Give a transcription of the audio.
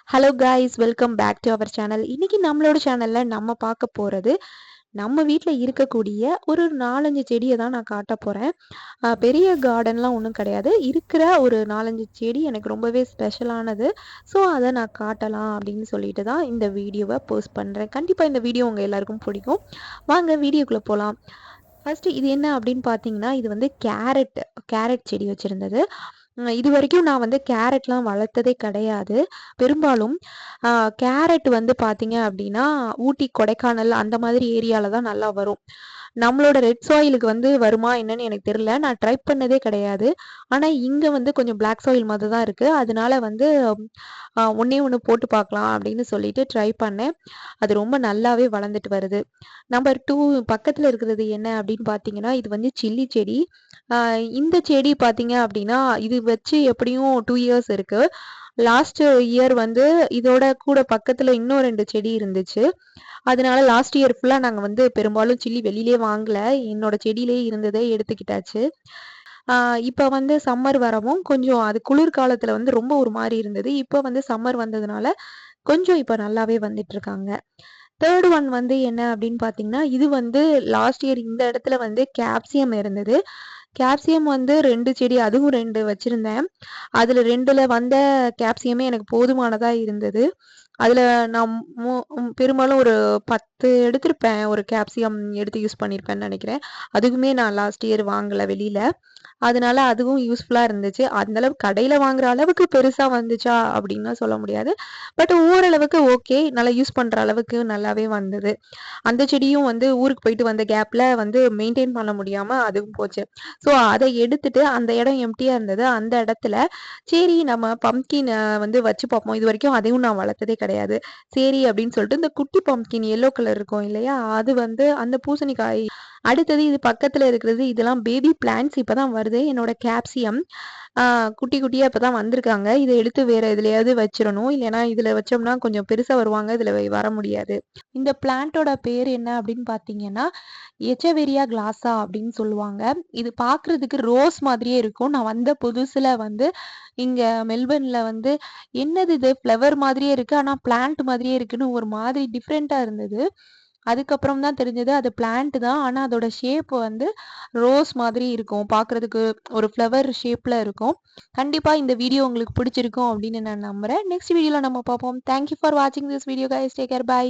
Hello guys, welcome back to our channel. இன்னைக்கு நம்மளோட சேனல்ல நம்ம பார்க்க போறது நம்ம வீட்டில் இருக்கக்கூடிய ஒரு 4-5 செடியை தான் நான் காட்ட போகிறேன். பெரிய கார்டன்லாம் ஒன்றும் கிடையாது, இருக்கிற ஒரு 4-5 செடி எனக்கு ரொம்பவே ஸ்பெஷலானது. ஸோ அதை நான் காட்டலாம் அப்படின்னு சொல்லிட்டு தான் இந்த வீடியோவை போஸ்ட் பண்ணுறேன். கண்டிப்பாக இந்த வீடியோ உங்கள் எல்லாருக்கும் பிடிக்கும். வாங்க வீடியோக்குள்ளே போகலாம். ஃபஸ்ட்டு இது என்ன அப்படின்னு பார்த்தீங்கன்னா, இது வந்து கேரட் செடி வச்சுருந்தது. இது வரைக்கும் நான் வந்து கேரட்லாம் வளர்த்ததே கிடையாது. பெரும்பாலும் கேரட் வந்து பார்த்தீங்க அப்படின்னா, ஊட்டி, கொடைக்கானல் அந்த மாதிரி ஏரியால தான் நல்லா வரும். நம்மளோட ரெட் சாயிலுக்கு வந்து வருமா என்னன்னு எனக்கு தெரியல. நான் ட்ரை பண்ணதே கிடையாது. ஆனா இங்க வந்து கொஞ்சம் பிளாக் சாயில் மாதிரி தான் இருக்கு. அதனால வந்து ஒண்ணே ஒண்ணு போட்டு பார்க்கலாம் அப்படின்னு சொல்லிட்டு ட்ரை பண்ணேன். அது ரொம்ப நல்லாவே வளர்ந்துட்டு வருது. நம்பர் 2 பக்கத்துல இருக்கிறது என்ன அப்படின்னு பார்த்தீங்கன்னா, இது வந்து சில்லி செடி. இந்த செடி பார்த்தீங்க அப்படின்னா, இது வச்சு எப்படியும் 2 இயர்ஸ் இருக்கு. லாஸ்ட் இயர் வந்து இதோட கூட பக்கத்துல இன்னும் 2 செடி இருந்துச்சு. அதனால லாஸ்ட் இயர் ஃபுல்லா நாங்க வந்து பெரும்பாலும் சில்லி வெளியிலயே வாங்கல. என்னோட செடியிலேயே இருந்ததை எடுத்துக்கிட்டாச்சு. இப்ப வந்து சம்மர் வரவும் கொஞ்சம் அது குளிர்காலத்துல வந்து ரொம்ப ஒரு மாரி இருந்தது. இப்ப வந்து சம்மர் வந்ததுனால கொஞ்சம் இப்ப நல்லாவே வந்துட்டு இருக்காங்க. 3rd ஒன் வந்து என்ன அப்படின்னு பார்த்தீங்கன்னா, இது வந்து லாஸ்ட் இயர் இந்த இடத்துல வந்து கேப்சியம் இருந்தது. கேப்சியம் வந்து 2 செடி, அதுவும் 2 வச்சிருந்தேன். அதுல 2ல வந்த கேப்சியமே எனக்கு போதுமானதா இருந்தது. அதுல நான் பெரும்பாலும் ஒரு 10 எடுத்திருப்பேன். ஒரு கேப்சியம் எடுத்து யூஸ் பண்ணியிருப்பேன்னு நெனைக்கிறேன். அதுக்குமே நான் லாஸ்ட் இயர் வாங்கல வெளியில. அதனால அதுவும் யூஸ்ஃபுல்லா இருந்துச்சு. அந்த அளவு கடையில வாங்குற அளவுக்கு பெருசா வந்துச்சா அப்படின்னுலாம் சொல்ல முடியாது. பட் ஓரளவுக்கு ஓகே. நல்லா யூஸ் பண்ற அளவுக்கு நல்லாவே வந்தது. அந்த செடியும் வந்து ஊருக்கு போயிட்டு வந்த கேப்ல வந்து மெயின்டெயின் பண்ண முடியாம அதுவும் போச்சு. ஸோ அத எடுத்துட்டு அந்த இடம் எம்ப்டியா இருந்தது. அந்த இடத்துல சரி நம்ம பம்ப்கின் வந்து வச்சு பார்ப்போம். இதுவரைக்கும் அதையும் நான் வளர்த்ததே கிடையாது. சரி அப்படின்னு சொல்லிட்டு இந்த குட்டி பம்ப்கின் எல்லோ கலர் இருக்கும் இல்லையா? அது வந்து அந்த பூசணிக்காய். அடுத்தது இது பக்கத்துல இருக்கிறது இதெல்லாம் பேபி பிளான்ட்ஸ் இப்பதான் வருது. என்னோட கேப்சியம் குட்டி குட்டியா இப்பதான் வந்திருக்காங்க. இதை எடுத்து வேற எதுலயாவது வச்சிரணும். இல்லைன்னா இதுல வச்சோம்னா கொஞ்சம் பெருசா வருவாங்க. இதுல வர முடியாது. இந்த பிளான்ட்டோட பேர் என்ன அப்படின்னு பார்த்தீங்கன்னா, எச்சவேரியா கிளாஸா அப்படின்னு சொல்லுவாங்க. இது பார்க்கறதுக்கு ரோஸ் மாதிரியே இருக்கும். நான் வந்த புதுசுல வந்து இங்க மெல்பர்ன்ல வந்து என்னது இது ஃப்ளவர் மாதிரியே இருக்கு. ஆனா பிளான்ட் மாதிரியே இருக்குன்னு ஒரு மாதிரி டிஃப்ரெண்ட்டா இருந்தது. அதுக்கப்புறம் தான் தெரிஞ்சது அது பிளான்ட் தான். ஆனா அதோட ஷேப் வந்து ரோஸ் மாதிரி இருக்கும். பார்க்கறதுக்கு ஒரு ஃப்ளவர் ஷேப்ல இருக்கும். கண்டிப்பா இந்த வீடியோ உங்களுக்கு பிடிச்சிருக்கும் அப்படின்னு நான் நம்புறேன். நெக்ஸ்ட் வீடியோல நம்ம பார்ப்போம். தேங்க் யூ ஃபார் வாட்சிங் this video guys. Take care. By.